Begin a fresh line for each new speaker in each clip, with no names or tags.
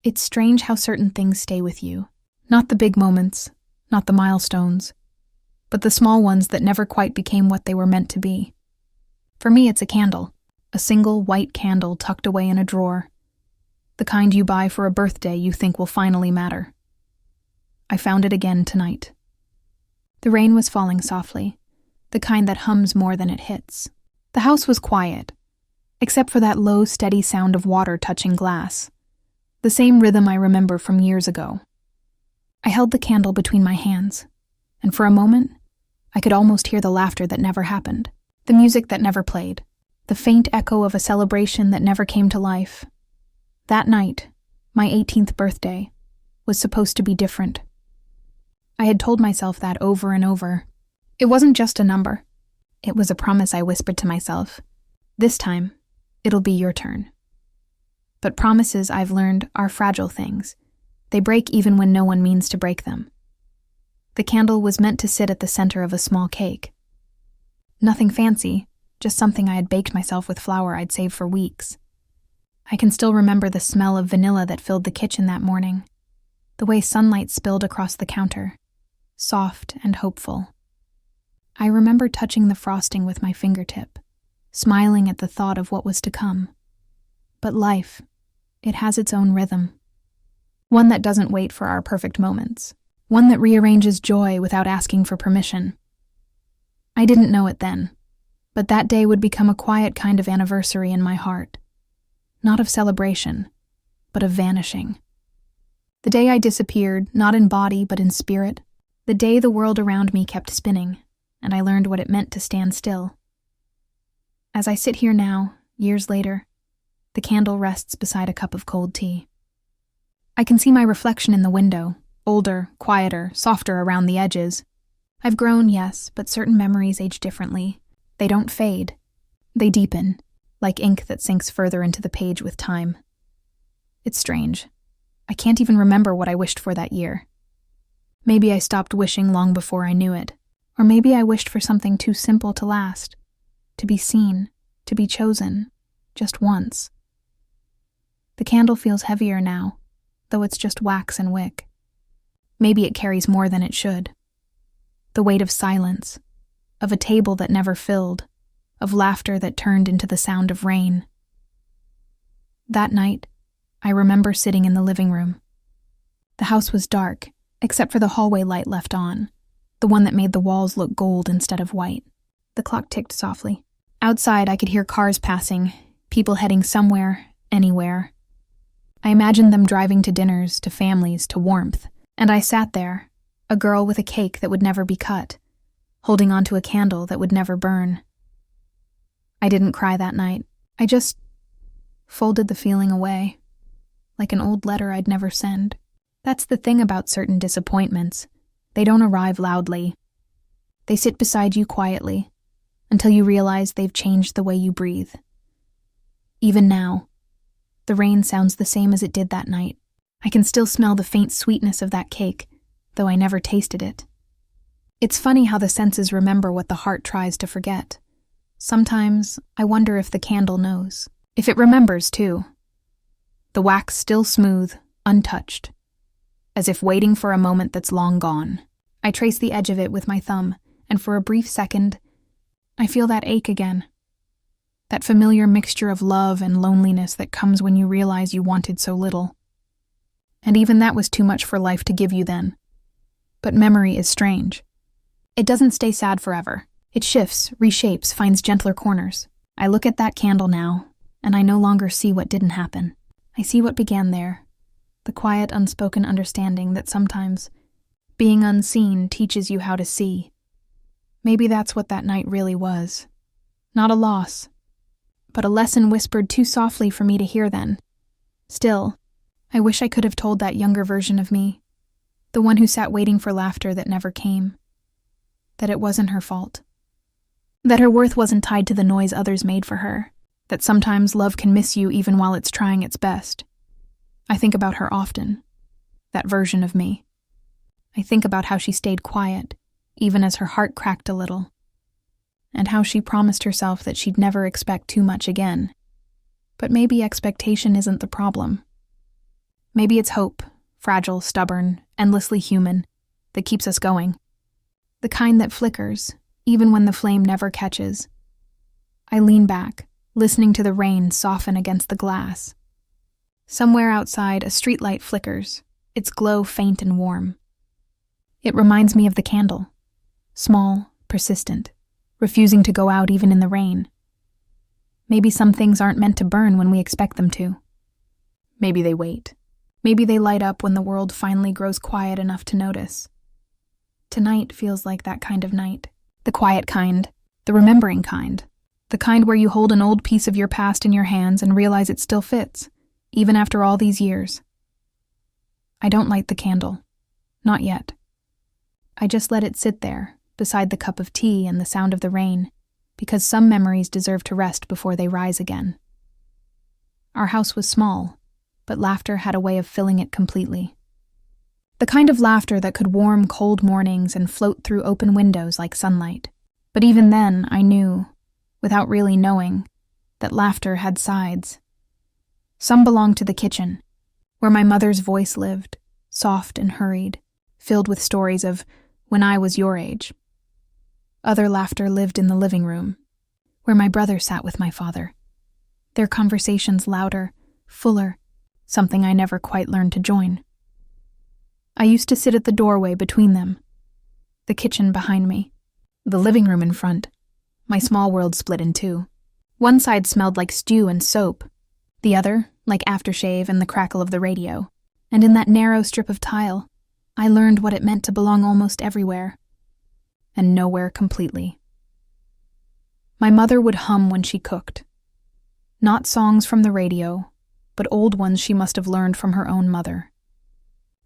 It's strange how certain things stay with you. Not the big moments, not the milestones, but the small ones that never quite became what they were meant to be. For me, it's a candle, a single white candle tucked away in a drawer, the kind you buy for a birthday you think will finally matter. I found it again tonight. The rain was falling softly, the kind that hums more than it hits. The house was quiet, except for that low, steady sound of water touching glass, the same rhythm I remember from years ago. I held the candle between my hands, and for a moment, I could almost hear the laughter that never happened, the music that never played, the faint echo of a celebration that never came to life. That night, my 18th birthday, was supposed to be different. I had told myself that over and over. It wasn't just a number. It was a promise I whispered to myself. This time, it'll be your turn. But promises, I've learned, are fragile things. They break even when no one means to break them. The candle was meant to sit at the center of a small cake. Nothing fancy, just something I had baked myself with flour I'd saved for weeks. I can still remember the smell of vanilla that filled the kitchen that morning, the way sunlight spilled across the counter, soft and hopeful. I remember touching the frosting with my fingertip, smiling at the thought of what was to come. But life, it has its own rhythm. One that doesn't wait for our perfect moments. One that rearranges joy without asking for permission. I didn't know it then, but that day would become a quiet kind of anniversary in my heart. Not of celebration, but of vanishing. The day I disappeared, not in body but in spirit. The day the world around me kept spinning, and I learned what it meant to stand still. As I sit here now, years later, the candle rests beside a cup of cold tea. I can see my reflection in the window, older, quieter, softer around the edges. I've grown, yes, but certain memories age differently. They don't fade. They deepen, like ink that sinks further into the page with time. It's strange. I can't even remember what I wished for that year. Maybe I stopped wishing long before I knew it. Or maybe I wished for something too simple to last. To be seen, to be chosen, just once. The candle feels heavier now, though it's just wax and wick. Maybe it carries more than it should. The weight of silence, of a table that never filled, of laughter that turned into the sound of rain. That night, I remember sitting in the living room. The house was dark, except for the hallway light left on, the one that made the walls look gold instead of white. The clock ticked softly. Outside, I could hear cars passing, people heading somewhere, anywhere. I imagined them driving to dinners, to families, to warmth, and I sat there, a girl with a cake that would never be cut, holding onto a candle that would never burn. I didn't cry that night. I just folded the feeling away, like an old letter I'd never send. That's the thing about certain disappointments. They don't arrive loudly. They sit beside you quietly, until you realize they've changed the way you breathe. Even now, the rain sounds the same as it did that night. I can still smell the faint sweetness of that cake, though I never tasted it. It's funny how the senses remember what the heart tries to forget. Sometimes I wonder if the candle knows. If it remembers, too. The wax still smooth, untouched, as if waiting for a moment that's long gone. I trace the edge of it with my thumb, and for a brief second, I feel that ache again. That familiar mixture of love and loneliness that comes when you realize you wanted so little. And even that was too much for life to give you then. But memory is strange. It doesn't stay sad forever. It shifts, reshapes, finds gentler corners. I look at that candle now, and I no longer see what didn't happen. I see what began there. The quiet, unspoken understanding that sometimes being unseen teaches you how to see. Maybe that's what that night really was. Not a loss, but a lesson whispered too softly for me to hear then. Still, I wish I could have told that younger version of me, the one who sat waiting for laughter that never came, that it wasn't her fault. That her worth wasn't tied to the noise others made for her, that sometimes love can miss you even while it's trying its best. I think about her often, that version of me. I think about how she stayed quiet, even as her heart cracked a little, and how she promised herself that she'd never expect too much again. But maybe expectation isn't the problem. Maybe it's hope, fragile, stubborn, endlessly human, that keeps us going. The kind that flickers, even when the flame never catches. I lean back, listening to the rain soften against the glass. Somewhere outside, a streetlight flickers, its glow faint and warm. It reminds me of the candle, small, persistent, refusing to go out even in the rain. Maybe some things aren't meant to burn when we expect them to. Maybe they wait. Maybe they light up when the world finally grows quiet enough to notice. Tonight feels like that kind of night. The quiet kind, the remembering kind. The kind where you hold an old piece of your past in your hands and realize it still fits, even after all these years. I don't light the candle. Not yet. I just let it sit there, beside the cup of tea and the sound of the rain, because some memories deserve to rest before they rise again. Our house was small, but laughter had a way of filling it completely. The kind of laughter that could warm cold mornings and float through open windows like sunlight. But even then, I knew, without really knowing, that laughter had sides. Some belonged to the kitchen, where my mother's voice lived, soft and hurried, filled with stories of when I was your age. Other laughter lived in the living room, where my brother sat with my father. Their conversations louder, fuller, something I never quite learned to join. I used to sit at the doorway between them, the kitchen behind me, the living room in front. My small world split in two. One side smelled like stew and soap, the other like aftershave and the crackle of the radio. And in that narrow strip of tile, I learned what it meant to belong almost everywhere, and nowhere completely. My mother would hum when she cooked. Not songs from the radio, but old ones she must have learned from her own mother.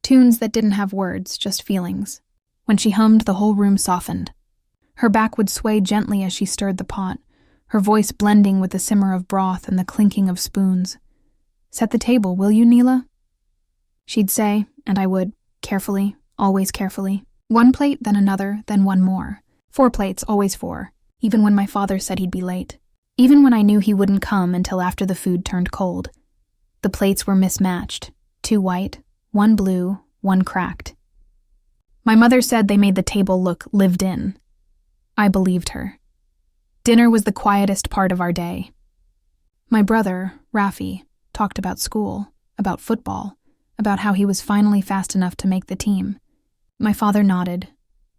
Tunes that didn't have words, just feelings. When she hummed, the whole room softened. Her back would sway gently as she stirred the pot, her voice blending with the simmer of broth and the clinking of spoons. "Set the table, will you, Neela?" She'd say, and I would, carefully, always carefully. One plate, then another, then one more. 4 plates, always 4, even when my father said he'd be late. Even when I knew he wouldn't come until after the food turned cold. The plates were mismatched, 2 white, 1 blue, 1 cracked. My mother said they made the table look lived in. I believed her. Dinner was the quietest part of our day. My brother, Rafi, talked about school, about football, about how he was finally fast enough to make the team. My father nodded,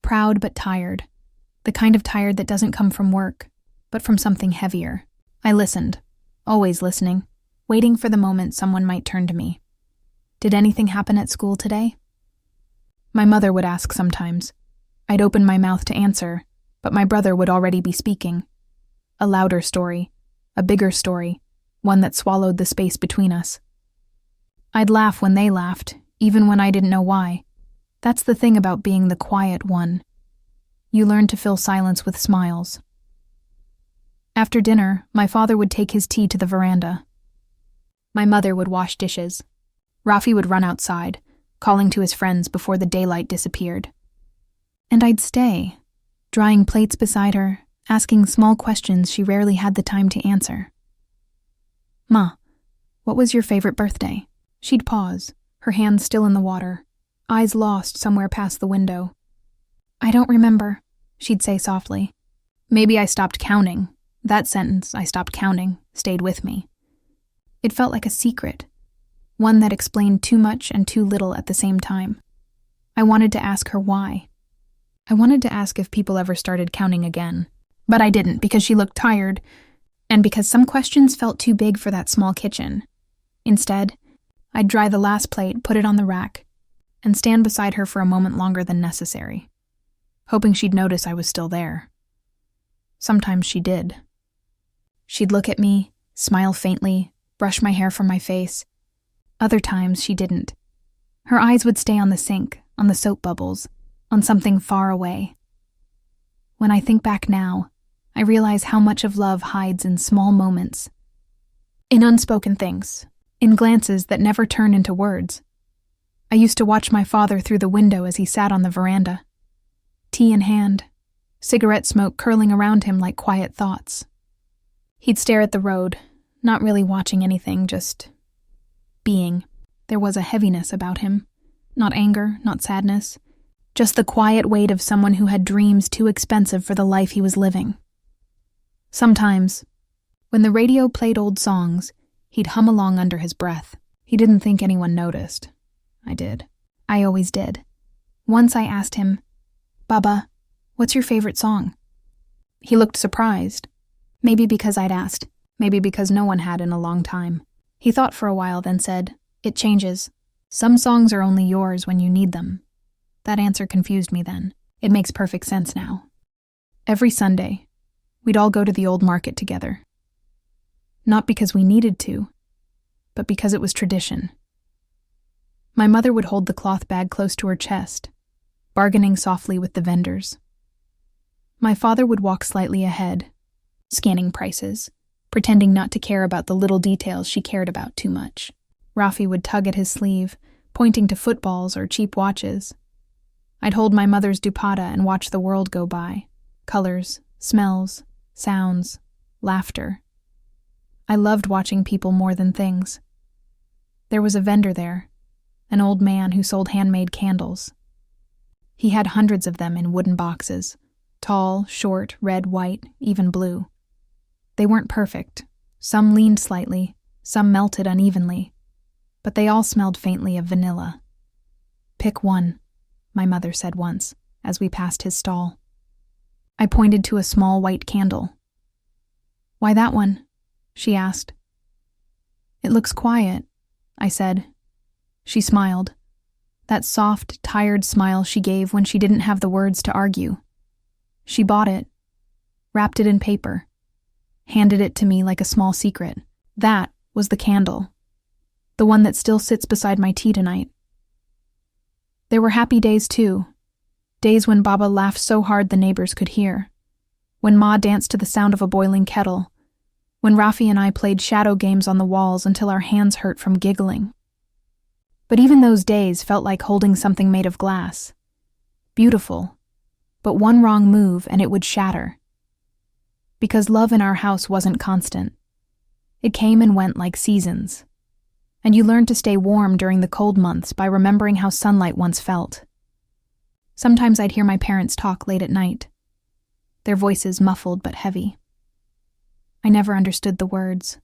proud but tired, the kind of tired that doesn't come from work, but from something heavier. I listened, always listening, waiting for the moment someone might turn to me. "Did anything happen at school today?" My mother would ask sometimes. I'd open my mouth to answer, but my brother would already be speaking. A louder story, a bigger story, one that swallowed the space between us. I'd laugh when they laughed, even when I didn't know why. That's the thing about being the quiet one. You learn to fill silence with smiles. After dinner, my father would take his tea to the veranda. My mother would wash dishes. Rafi would run outside, calling to his friends before the daylight disappeared. And I'd stay, drying plates beside her, asking small questions she rarely had the time to answer. "Ma, what was your favorite birthday?" She'd pause, her hands still in the water, eyes lost somewhere past the window. "I don't remember," she'd say softly. Maybe I stopped counting. That sentence, "I stopped counting," stayed with me. It felt like a secret, one that explained too much and too little at the same time. I wanted to ask her why. I wanted to ask if people ever started counting again. But I didn't, because she looked tired, and because some questions felt too big for that small kitchen. Instead, I'd dry the last plate, put it on the rack, and stand beside her for a moment longer than necessary, hoping she'd notice I was still there. Sometimes she did. She'd look at me, smile faintly, brush my hair from my face. Other times she didn't. Her eyes would stay on the sink, on the soap bubbles, on something far away. When I think back now, I realize how much of love hides in small moments. In unspoken things, in glances that never turn into words. I used to watch my father through the window as he sat on the veranda. Tea in hand, cigarette smoke curling around him like quiet thoughts. He'd stare at the road, not really watching anything, just being. There was a heaviness about him. Not anger, not sadness. Just the quiet weight of someone who had dreams too expensive for the life he was living. Sometimes, when the radio played old songs, he'd hum along under his breath. He didn't think anyone noticed. I did. I always did. Once I asked him, "Baba, what's your favorite song?" He looked surprised. Maybe because I'd asked. Maybe because no one had in a long time. He thought for a while, then said, "It changes. Some songs are only yours when you need them." That answer confused me then. It makes perfect sense now. Every Sunday, we'd all go to the old market together. Not because we needed to, but because it was tradition. My mother would hold the cloth bag close to her chest, bargaining softly with the vendors. My father would walk slightly ahead, scanning prices, pretending not to care about the little details she cared about too much. Rafi would tug at his sleeve, pointing to footballs or cheap watches. I'd hold my mother's dupatta and watch the world go by. Colors, smells, sounds, laughter. I loved watching people more than things. There was a vendor there, an old man who sold handmade candles. He had hundreds of them in wooden boxes, tall, short, red, white, even blue. They weren't perfect. Some leaned slightly, some melted unevenly, but they all smelled faintly of vanilla. "Pick one," my mother said once, as we passed his stall. I pointed to a small white candle. "Why that one?" she asked. "It looks quiet," I said. She smiled. That soft, tired smile she gave when she didn't have the words to argue. She bought it, wrapped it in paper, handed it to me like a small secret. That was the candle, the one that still sits beside my tea tonight. There were happy days too, days when Baba laughed so hard the neighbors could hear, when Ma danced to the sound of a boiling kettle, when Rafi and I played shadow games on the walls until our hands hurt from giggling. But even those days felt like holding something made of glass. Beautiful, but one wrong move and it would shatter. Because love in our house wasn't constant. It came and went like seasons. And you learned to stay warm during the cold months by remembering how sunlight once felt. Sometimes I'd hear my parents talk late at night, their voices muffled but heavy. I never understood the words,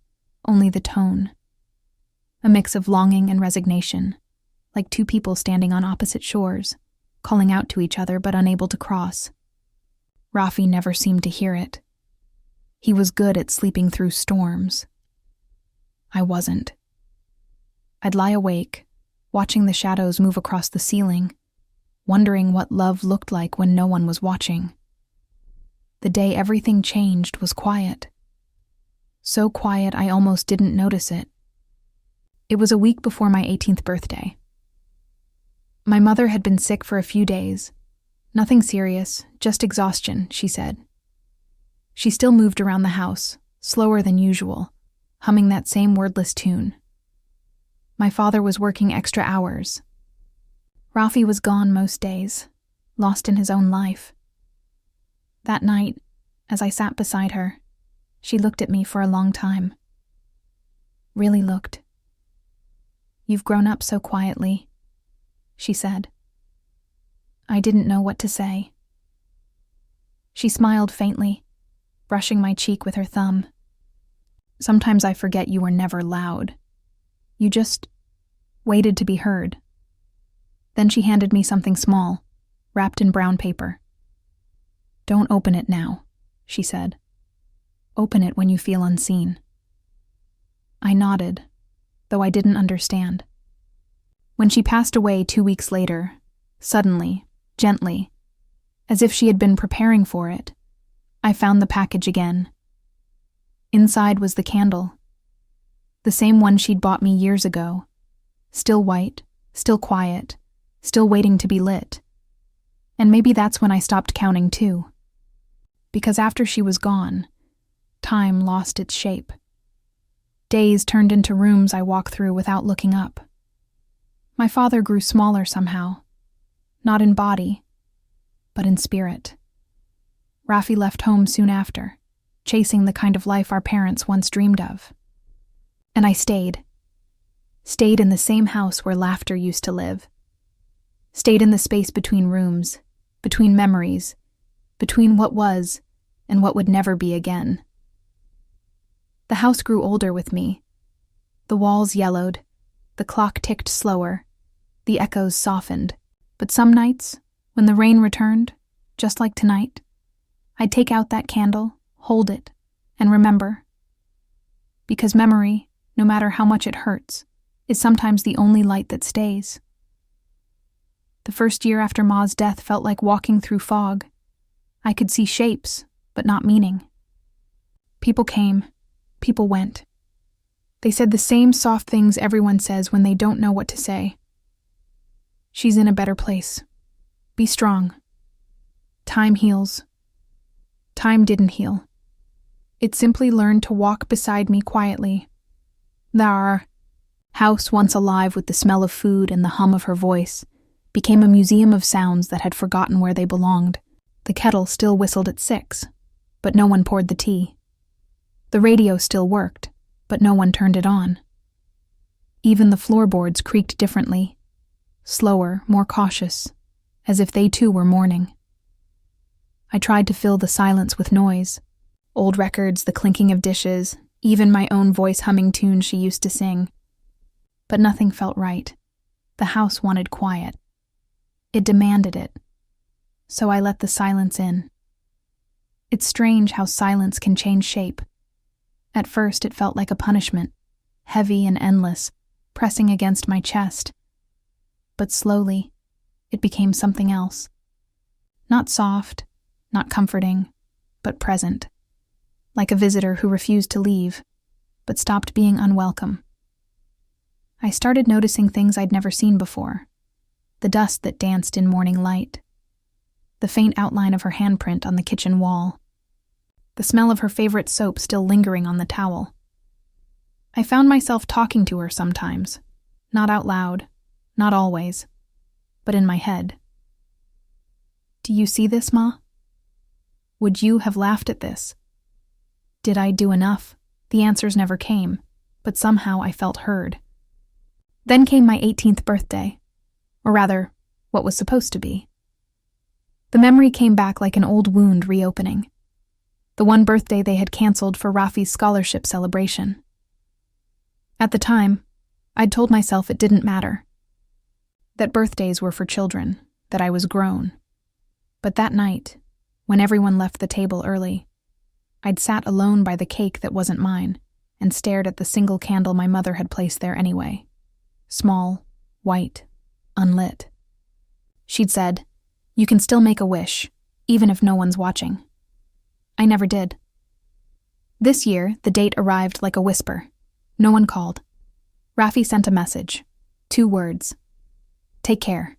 only the tone. A mix of longing and resignation, like two people standing on opposite shores, calling out to each other but unable to cross. Rafi never seemed to hear it. He was good at sleeping through storms. I wasn't. I'd lie awake, watching the shadows move across the ceiling, wondering what love looked like when no one was watching. The day everything changed was quiet. So quiet I almost didn't notice it. It was a week before my 18th birthday. My mother had been sick for a few days. Nothing serious, just exhaustion, she said. She still moved around the house, slower than usual, humming that same wordless tune. My father was working extra hours. Rafi was gone most days, lost in his own life. That night, as I sat beside her, she looked at me for a long time. Really looked. "You've grown up so quietly," she said. I didn't know what to say. She smiled faintly, brushing my cheek with her thumb. "Sometimes I forget you were never loud. You just waited to be heard." Then she handed me something small, wrapped in brown paper. "Don't open it now," she said. "Open it when you feel unseen." I nodded, though I didn't understand. When she passed away 2 weeks later, suddenly, gently, as if she had been preparing for it, I found the package again. Inside was the candle, the same one she'd bought me years ago, still white, still quiet, still waiting to be lit. And maybe that's when I stopped counting too. Because after she was gone, time lost its shape. Days turned into rooms I walked through without looking up. My father grew smaller somehow, not in body, but in spirit. Rafi left home soon after, chasing the kind of life our parents once dreamed of. And I stayed Stayed in the same house where laughter used to live. Stayed in the space between rooms, between memories, between what was and what would never be again. The house grew older with me. The walls yellowed, the clock ticked slower, the echoes softened. But some nights, when the rain returned, just like tonight, I'd take out that candle, hold it, and remember. Because memory, no matter how much it hurts, is sometimes the only light that stays. The first year after Ma's death felt like walking through fog. I could see shapes, but not meaning. People came, people went. They said the same soft things everyone says when they don't know what to say. She's in a better place. Be strong. Time heals. Time didn't heal. It simply learned to walk beside me quietly. Our house, once alive with the smell of food and the hum of her voice, became a museum of sounds that had forgotten where they belonged. The kettle still whistled at 6, but no one poured the tea. The radio still worked, but no one turned it on. Even the floorboards creaked differently, slower, more cautious, as if they too were mourning. I tried to fill the silence with noise. Old records, the clinking of dishes, even my own voice humming tunes she used to sing. But nothing felt right. The house wanted quiet. It demanded it. So I let the silence in. It's strange how silence can change shape. At first it felt like a punishment, heavy and endless, pressing against my chest. But slowly, it became something else. Not soft, not comforting, but present. Like a visitor who refused to leave, but stopped being unwelcome. I started noticing things I'd never seen before. The dust that danced in morning light. The faint outline of her handprint on the kitchen wall. The smell of her favorite soap still lingering on the towel. I found myself talking to her sometimes. Not out loud, not always, but in my head. Do you see this, Ma? Would you have laughed at this? Did I do enough? The answers never came, but somehow I felt heard. Then came my 18th birthday, or rather, what was supposed to be. The memory came back like an old wound reopening. The one birthday they had canceled for Rafi's scholarship celebration. At the time, I'd told myself it didn't matter. That birthdays were for children, that I was grown. But that night, when everyone left the table early, I'd sat alone by the cake that wasn't mine and stared at the single candle my mother had placed there anyway. Small, white, unlit. She'd said, "You can still make a wish, even if no one's watching." I never did. This year, the date arrived like a whisper. No one called. Rafi sent a message. 2 words. Take care.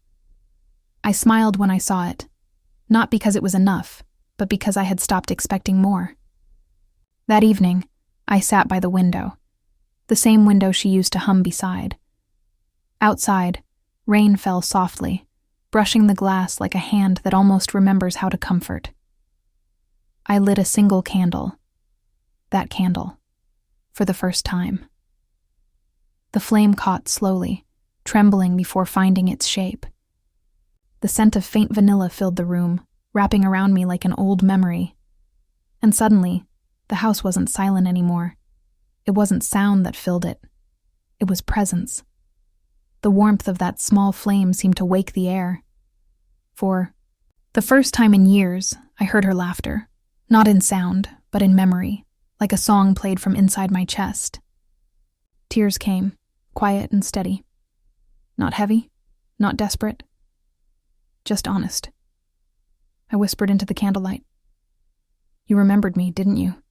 I smiled when I saw it, not because it was enough, but because I had stopped expecting more. That evening, I sat by the window, the same window she used to hum beside. Outside, rain fell softly, brushing the glass like a hand that almost remembers how to comfort. I lit a single candle. That candle. For the first time. The flame caught slowly, trembling before finding its shape. The scent of faint vanilla filled the room, wrapping around me like an old memory. And suddenly, the house wasn't silent anymore. It wasn't sound that filled it. It was presence. The warmth of that small flame seemed to wake the air. For the first time in years, I heard her laughter, not in sound, but in memory, like a song played from inside my chest. Tears came, quiet and steady. Not heavy, not desperate, just honest. I whispered into the candlelight. You remembered me, didn't you?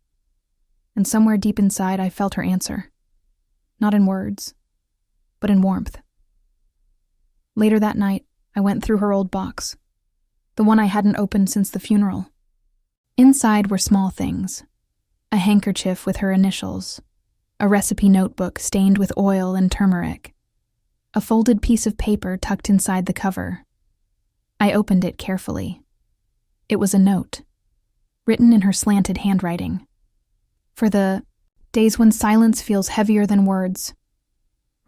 And somewhere deep inside I felt her answer. Not in words, but in warmth. Later that night, I went through her old box, the one I hadn't opened since the funeral. Inside were small things. A handkerchief with her initials, a recipe notebook stained with oil and turmeric, a folded piece of paper tucked inside the cover. I opened it carefully. It was a note, written in her slanted handwriting. For the days when silence feels heavier than words,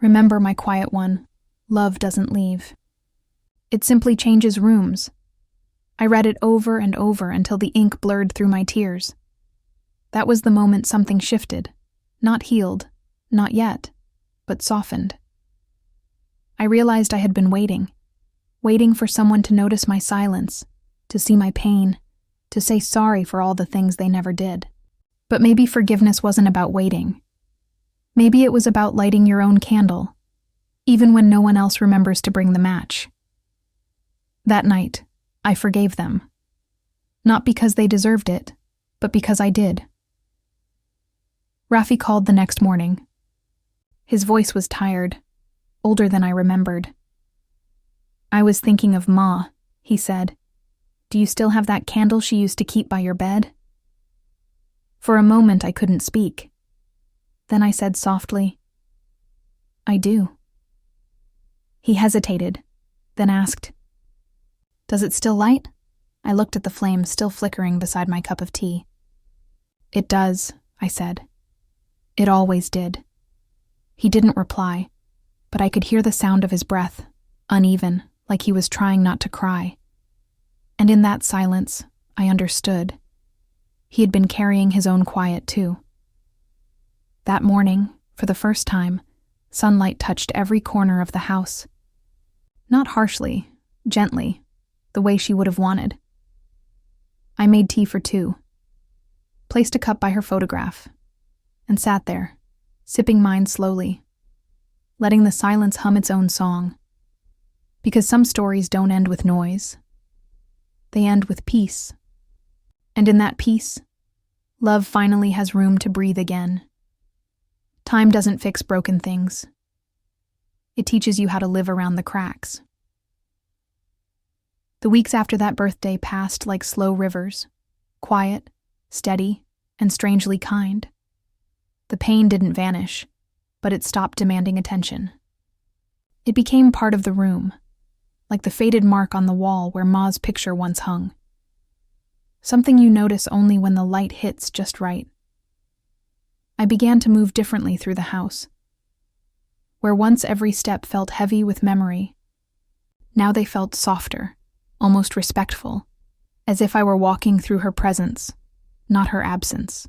Remember, my quiet one, love doesn't leave. It simply changes rooms. I read it over and over until the ink blurred through my tears. That was the moment something shifted, not healed, not yet, but softened. I realized I had been waiting for someone to notice my silence, to see my pain, to say sorry for all the things they never did. But maybe forgiveness wasn't about waiting. Maybe it was about lighting your own candle, even when no one else remembers to bring the match. That night, I forgave them. Not because they deserved it, but because I did. Rafi called the next morning. His voice was tired, older than I remembered. "I was thinking of Ma," he said. "Do you still have that candle she used to keep by your bed?" For a moment I couldn't speak. Then I said softly, "I do." He hesitated, then asked, "Does it still light?" I looked at the flame still flickering beside my cup of tea. "It does," I said. "It always did." He didn't reply, but I could hear the sound of his breath, uneven, like he was trying not to cry. And in that silence, I understood. He had been carrying his own quiet too. That morning, for the first time, sunlight touched every corner of the house. Not harshly, gently, the way she would have wanted. I made tea for two, placed a cup by her photograph, and sat there, sipping mine slowly, letting the silence hum its own song. Because some stories don't end with noise. They end with peace. And in that peace, love finally has room to breathe again. Time doesn't fix broken things. It teaches you how to live around the cracks. The weeks after that birthday passed like slow rivers, quiet, steady, and strangely kind. The pain didn't vanish, but it stopped demanding attention. It became part of the room, like the faded mark on the wall where Ma's picture once hung. Something you notice only when the light hits just right. I began to move differently through the house. Where once every step felt heavy with memory, now they felt softer, almost respectful, as if I were walking through her presence, not her absence.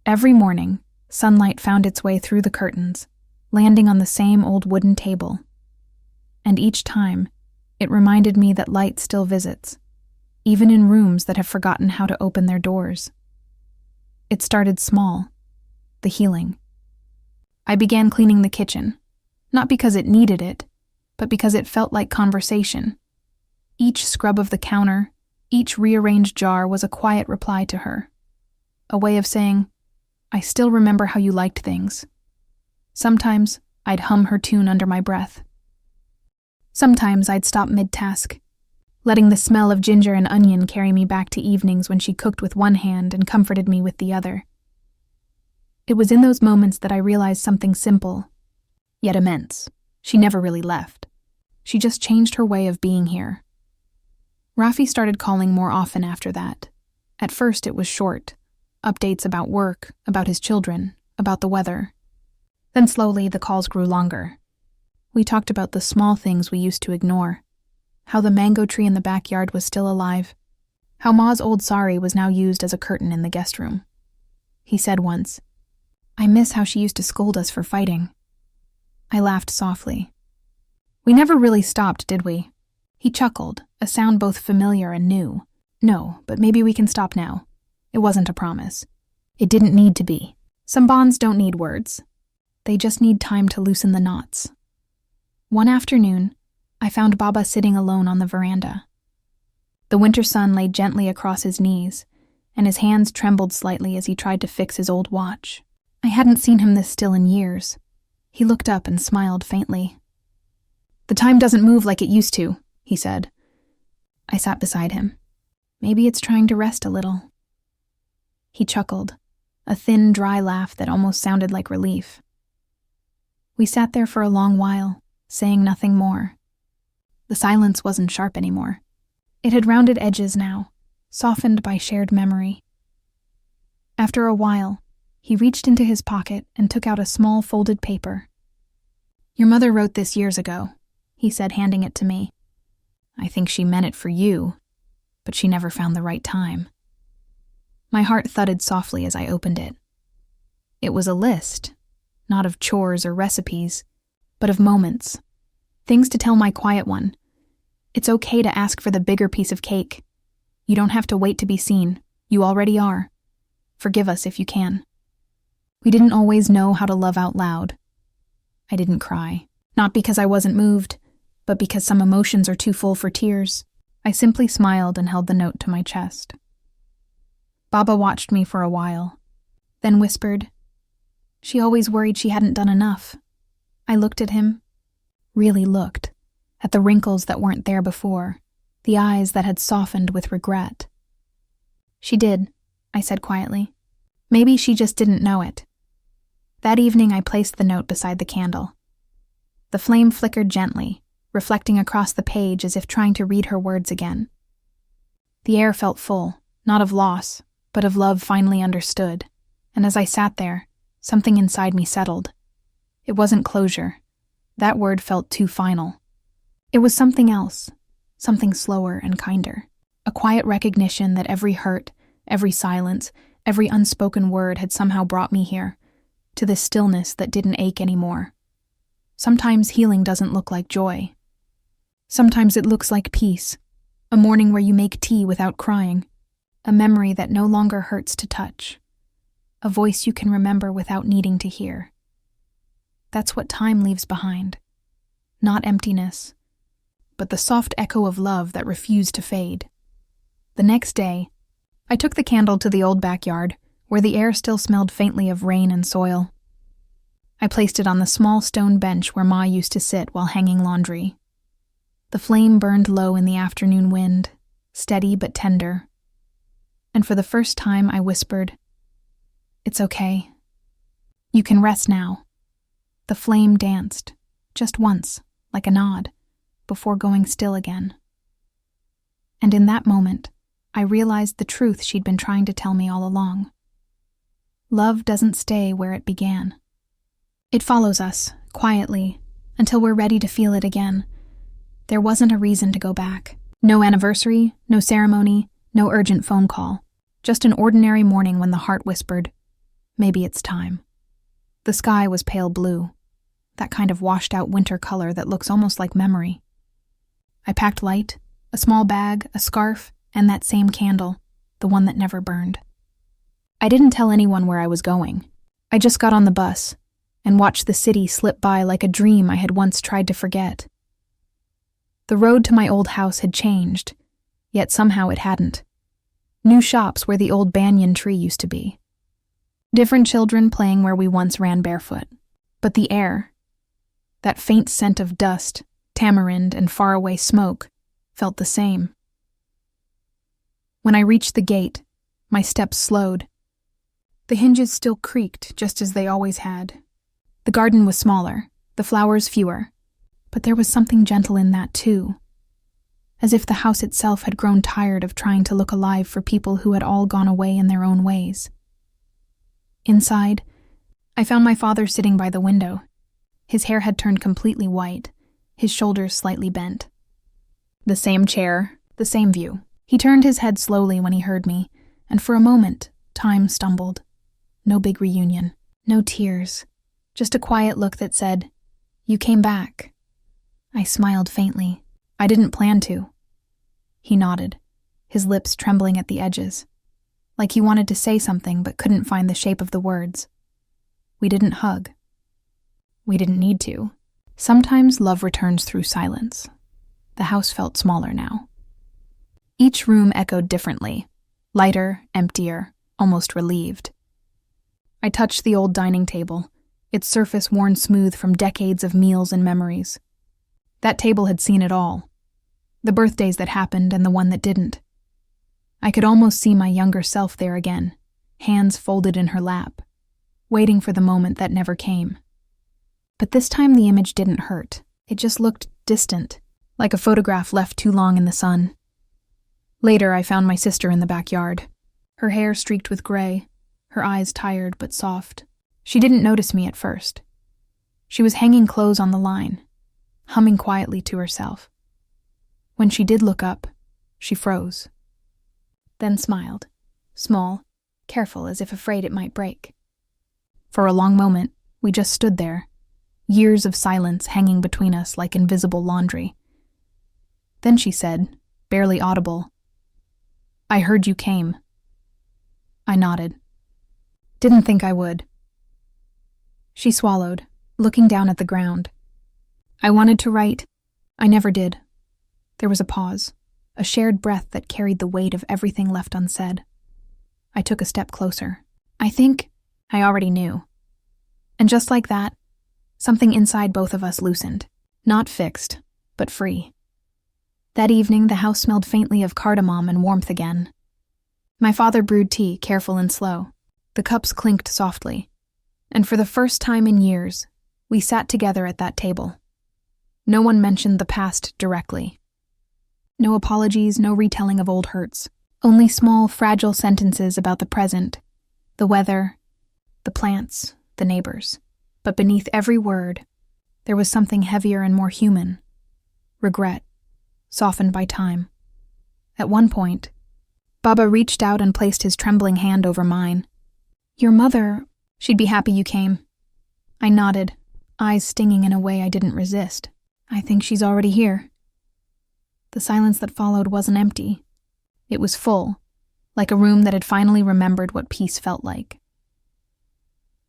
Every morning, sunlight found its way through the curtains, landing on the same old wooden table. And each time, it reminded me that light still visits, even in rooms that have forgotten how to open their doors. It started small, the healing. I began cleaning the kitchen, not because it needed it, but because it felt like conversation. Each scrub of the counter, each rearranged jar was a quiet reply to her, a way of saying, "I still remember how you liked things." Sometimes I'd hum her tune under my breath. Sometimes I'd stop mid-task, letting the smell of ginger and onion carry me back to evenings when she cooked with one hand and comforted me with the other. It was in those moments that I realized something simple, yet immense. She never really left. She just changed her way of being here. Rafi started calling more often after that. At first it was short, updates about work, about his children, about the weather. Then slowly the calls grew longer. We talked about the small things we used to ignore. How the mango tree in the backyard was still alive. How Ma's old sari was now used as a curtain in the guest room. He said once, "I miss how she used to scold us for fighting." I laughed softly. "We never really stopped, did we?" He chuckled, a sound both familiar and new. "No, but maybe we can stop now." It wasn't a promise. It didn't need to be. Some bonds don't need words. They just need time to loosen the knots. One afternoon, I found Baba sitting alone on the veranda. The winter sun lay gently across his knees, and his hands trembled slightly as he tried to fix his old watch. I hadn't seen him this still in years. He looked up and smiled faintly. "The time doesn't move like it used to," he said. I sat beside him. "Maybe it's trying to rest a little." He chuckled, a thin, dry laugh that almost sounded like relief. We sat there for a long while, saying nothing more. The silence wasn't sharp anymore. It had rounded edges now, softened by shared memory. After a while, he reached into his pocket and took out a small folded paper. "Your mother wrote this years ago," he said, handing it to me. "I think she meant it for you, but she never found the right time." My heart thudded softly as I opened it. It was a list, not of chores or recipes, but of moments. Things to tell my quiet one. It's okay to ask for the bigger piece of cake. You don't have to wait to be seen. You already are. Forgive us if you can. We didn't always know how to love out loud. I didn't cry. Not because I wasn't moved, but because some emotions are too full for tears. I simply smiled and held the note to my chest. Baba watched me for a while, then whispered, "She always worried she hadn't done enough." I looked at him, really looked, at the wrinkles that weren't there before, the eyes that had softened with regret. "She did," I said quietly. "Maybe she just didn't know it." That evening I placed the note beside the candle. The flame flickered gently, reflecting across the page as if trying to read her words again. The air felt full, not of loss, but of love finally understood, and as I sat there, something inside me settled. It wasn't closure. That word felt too final. It was something else, something slower and kinder. A quiet recognition that every hurt, every silence, every unspoken word had somehow brought me here, to this stillness that didn't ache anymore. Sometimes healing doesn't look like joy. Sometimes it looks like peace, a morning where you make tea without crying, a memory that no longer hurts to touch, a voice you can remember without needing to hear. That's what time leaves behind. Not emptiness, but the soft echo of love that refused to fade. The next day, I took the candle to the old backyard, where the air still smelled faintly of rain and soil. I placed it on the small stone bench where Ma used to sit while hanging laundry. The flame burned low in the afternoon wind, steady but tender. And for the first time I whispered, "It's okay. You can rest now." The flame danced, just once, like a nod, before going still again. And in that moment, I realized the truth she'd been trying to tell me all along. Love doesn't stay where it began. It follows us, quietly, until we're ready to feel it again. There wasn't a reason to go back. No anniversary, no ceremony, no urgent phone call. Just an ordinary morning when the heart whispered, "Maybe it's time." The sky was pale blue, that kind of washed-out winter color that looks almost like memory. I packed light, a small bag, a scarf, and that same candle, the one that never burned. I didn't tell anyone where I was going. I just got on the bus and watched the city slip by like a dream I had once tried to forget. The road to my old house had changed, yet somehow it hadn't. New shops where the old banyan tree used to be. Different children playing where we once ran barefoot. But the air, that faint scent of dust, tamarind, and faraway smoke, felt the same. When I reached the gate, my steps slowed. The hinges still creaked just as they always had. The garden was smaller, the flowers fewer, but there was something gentle in that too, as if the house itself had grown tired of trying to look alive for people who had all gone away in their own ways. Inside, I found my father sitting by the window. His hair had turned completely white, his shoulders slightly bent. The same chair, the same view. He turned his head slowly when he heard me, and for a moment, time stumbled. No big reunion, no tears, just a quiet look that said, "You came back." I smiled faintly. I didn't plan to. He nodded, his lips trembling at the edges, like he wanted to say something but couldn't find the shape of the words. We didn't hug. We didn't need to. Sometimes love returns through silence. The house felt smaller now. Each room echoed differently, lighter, emptier, almost relieved. I touched the old dining table, its surface worn smooth from decades of meals and memories. That table had seen it all. The birthdays that happened and the one that didn't. I could almost see my younger self there again, hands folded in her lap, waiting for the moment that never came. But this time the image didn't hurt. It just looked distant, like a photograph left too long in the sun. Later, I found my sister in the backyard, her hair streaked with gray, her eyes tired but soft. She didn't notice me at first. She was hanging clothes on the line, humming quietly to herself. When she did look up, she froze, then smiled, small, careful, as if afraid it might break. For a long moment, we just stood there, years of silence hanging between us like invisible laundry. Then she said, barely audible, "I heard you came." I nodded. Didn't think I would. She swallowed, looking down at the ground. I wanted to write. I never did. There was a pause, a shared breath that carried the weight of everything left unsaid. I took a step closer. I think I already knew. And just like that, something inside both of us loosened. Not fixed, but free. That evening, the house smelled faintly of cardamom and warmth again. My father brewed tea, careful and slow. The cups clinked softly. And for the first time in years, we sat together at that table. No one mentioned the past directly. No apologies, no retelling of old hurts. Only small, fragile sentences about the present, the weather, the plants, the neighbors. But beneath every word, there was something heavier and more human. Regret, softened by time. At one point, Baba reached out and placed his trembling hand over mine. "Your mother, she'd be happy you came." I nodded, eyes stinging in a way I didn't resist. "I think she's already here." The silence that followed wasn't empty. It was full, like a room that had finally remembered what peace felt like.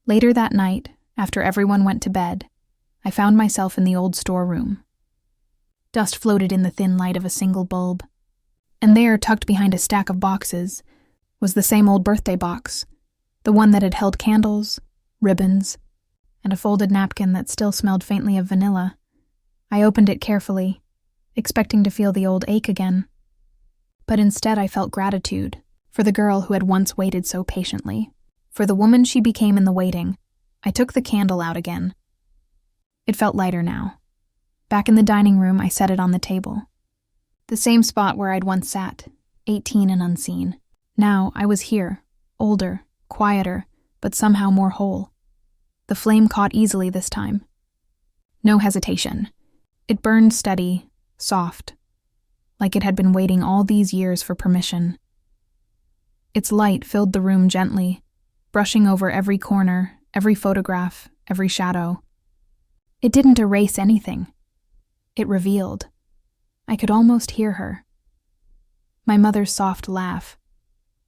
Later that night, after everyone went to bed, I found myself in the old storeroom. Dust floated in the thin light of a single bulb. And there, tucked behind a stack of boxes, was the same old birthday box, the one that had held candles, ribbons, and a folded napkin that still smelled faintly of vanilla. I opened it carefully, expecting to feel the old ache again. But instead I felt gratitude for the girl who had once waited so patiently, for the woman she became in the waiting. I took the candle out again. It felt lighter now. Back in the dining room, I set it on the table. The same spot where I'd once sat, 18 and unseen. Now I was here, older, quieter, but somehow more whole. The flame caught easily this time. No hesitation. It burned steady, soft, like it had been waiting all these years for permission. Its light filled the room gently, brushing over every corner, every photograph, every shadow. It didn't erase anything. It revealed. I could almost hear her. My mother's soft laugh,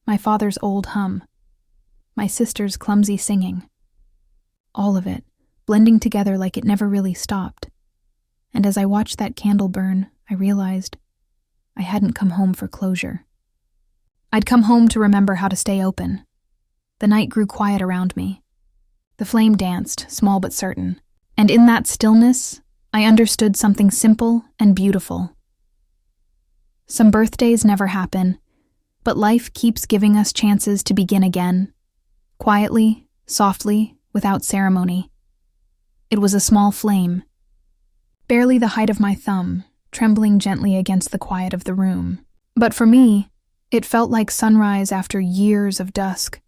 my father's old hum, my sister's clumsy singing. All of it, blending together like it never really stopped. And as I watched that candle burn, I realized I hadn't come home for closure. I'd come home to remember how to stay open. The night grew quiet around me. The flame danced, small but certain. And in that stillness, I understood something simple and beautiful. Some birthdays never happen, but life keeps giving us chances to begin again. Quietly, softly, without ceremony. It was a small flame, barely the height of my thumb, trembling gently against the quiet of the room. But for me, it felt like sunrise after years of dusk.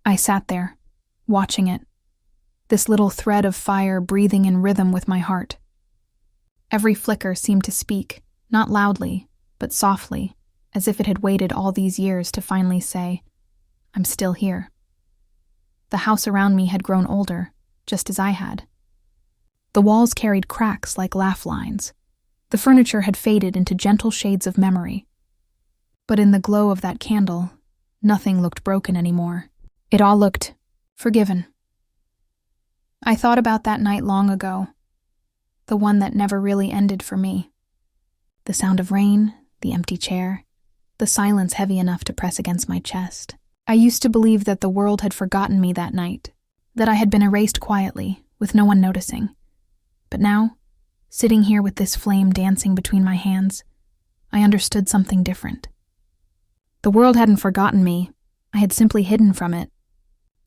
I sat there, watching it, this little thread of fire breathing in rhythm with my heart. Every flicker seemed to speak, not loudly, but softly, as if it had waited all these years to finally say, "I'm still here." The house around me had grown older, just as I had. The walls carried cracks like laugh lines. The furniture had faded into gentle shades of memory. But in the glow of that candle, nothing looked broken anymore. It all looked forgiven. I thought about that night long ago, the one that never really ended for me. The sound of rain, the empty chair, the silence heavy enough to press against my chest. I used to believe that the world had forgotten me that night, that I had been erased quietly, with no one noticing. But now, sitting here with this flame dancing between my hands, I understood something different. The world hadn't forgotten me, I had simply hidden from it.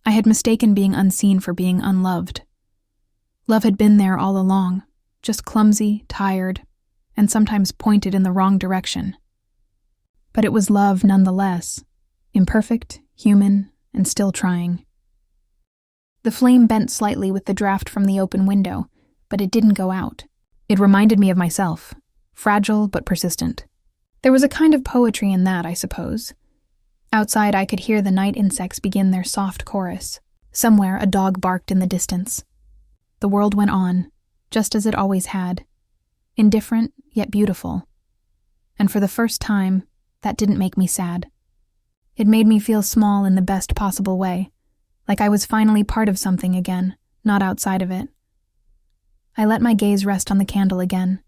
I had mistaken being unseen for being unloved. Love had been there all along, just clumsy, tired, and sometimes pointed in the wrong direction. But it was love nonetheless, imperfect, human, and still trying. The flame bent slightly with the draft from the open window, but it didn't go out. It reminded me of myself, fragile but persistent. There was a kind of poetry in that, I suppose. Outside, I could hear the night insects begin their soft chorus. Somewhere, a dog barked in the distance. The world went on, just as it always had. Indifferent, yet beautiful. And for the first time, that didn't make me sad. It made me feel small in the best possible way, like I was finally part of something again, not outside of it. I let my gaze rest on the candle again.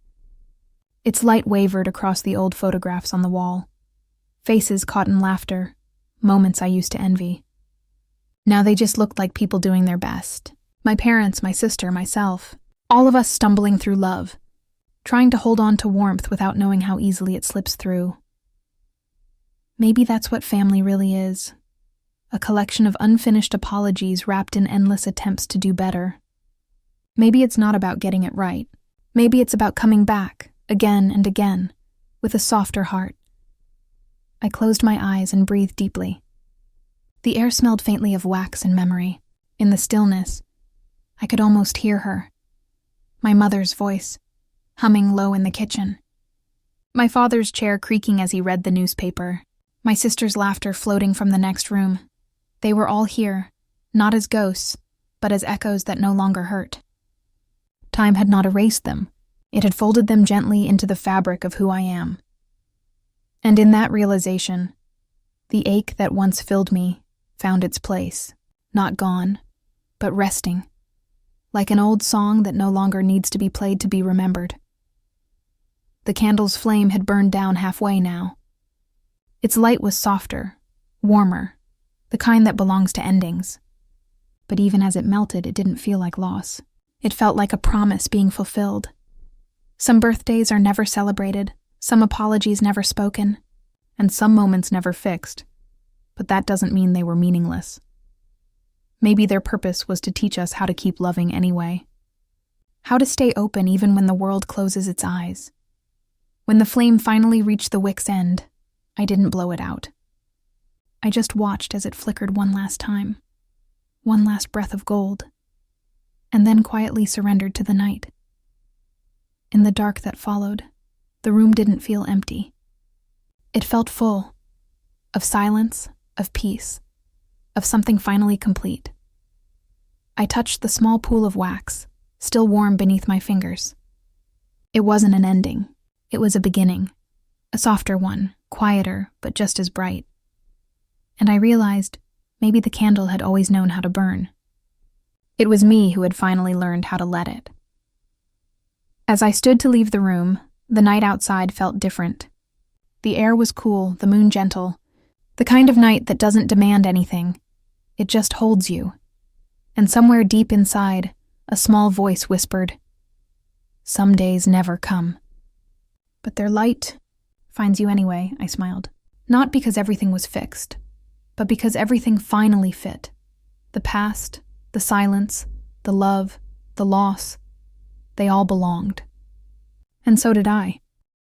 Its light wavered across the old photographs on the wall. Faces caught in laughter, moments I used to envy. Now they just looked like people doing their best. My parents, my sister, myself, all of us stumbling through love, trying to hold on to warmth without knowing how easily it slips through. Maybe that's what family really is. A collection of unfinished apologies wrapped in endless attempts to do better. Maybe it's not about getting it right. Maybe it's about coming back, again and again, with a softer heart. I closed my eyes and breathed deeply. The air smelled faintly of wax and memory. In the stillness, I could almost hear her. My mother's voice, humming low in the kitchen. My father's chair creaking as he read the newspaper. My sister's laughter floating from the next room. They were all here, not as ghosts, but as echoes that no longer hurt. Time had not erased them. It had folded them gently into the fabric of who I am. And in that realization, the ache that once filled me found its place, not gone, but resting, like an old song that no longer needs to be played to be remembered. The candle's flame had burned down halfway now. Its light was softer, warmer, the kind that belongs to endings. But even as it melted, it didn't feel like loss. It felt like a promise being fulfilled. Some birthdays are never celebrated, some apologies never spoken, and some moments never fixed. But that doesn't mean they were meaningless. Maybe their purpose was to teach us how to keep loving anyway. How to stay open even when the world closes its eyes. When the flame finally reached the wick's end, I didn't blow it out. I just watched as it flickered one last time, one last breath of gold, and then quietly surrendered to the night. In the dark that followed, the room didn't feel empty. It felt full, of silence, of peace, of something finally complete. I touched the small pool of wax, still warm beneath my fingers. It wasn't an ending, it was a beginning, a softer one, quieter, but just as bright. And I realized maybe the candle had always known how to burn. It was me who had finally learned how to let it. As I stood to leave the room, the night outside felt different. The air was cool, the moon gentle, the kind of night that doesn't demand anything. It just holds you. And somewhere deep inside, a small voice whispered, "Some days never come." But their light finds you anyway, I smiled. Not because everything was fixed, but because everything finally fit. The past, the silence, the love, the loss, they all belonged. And so did I.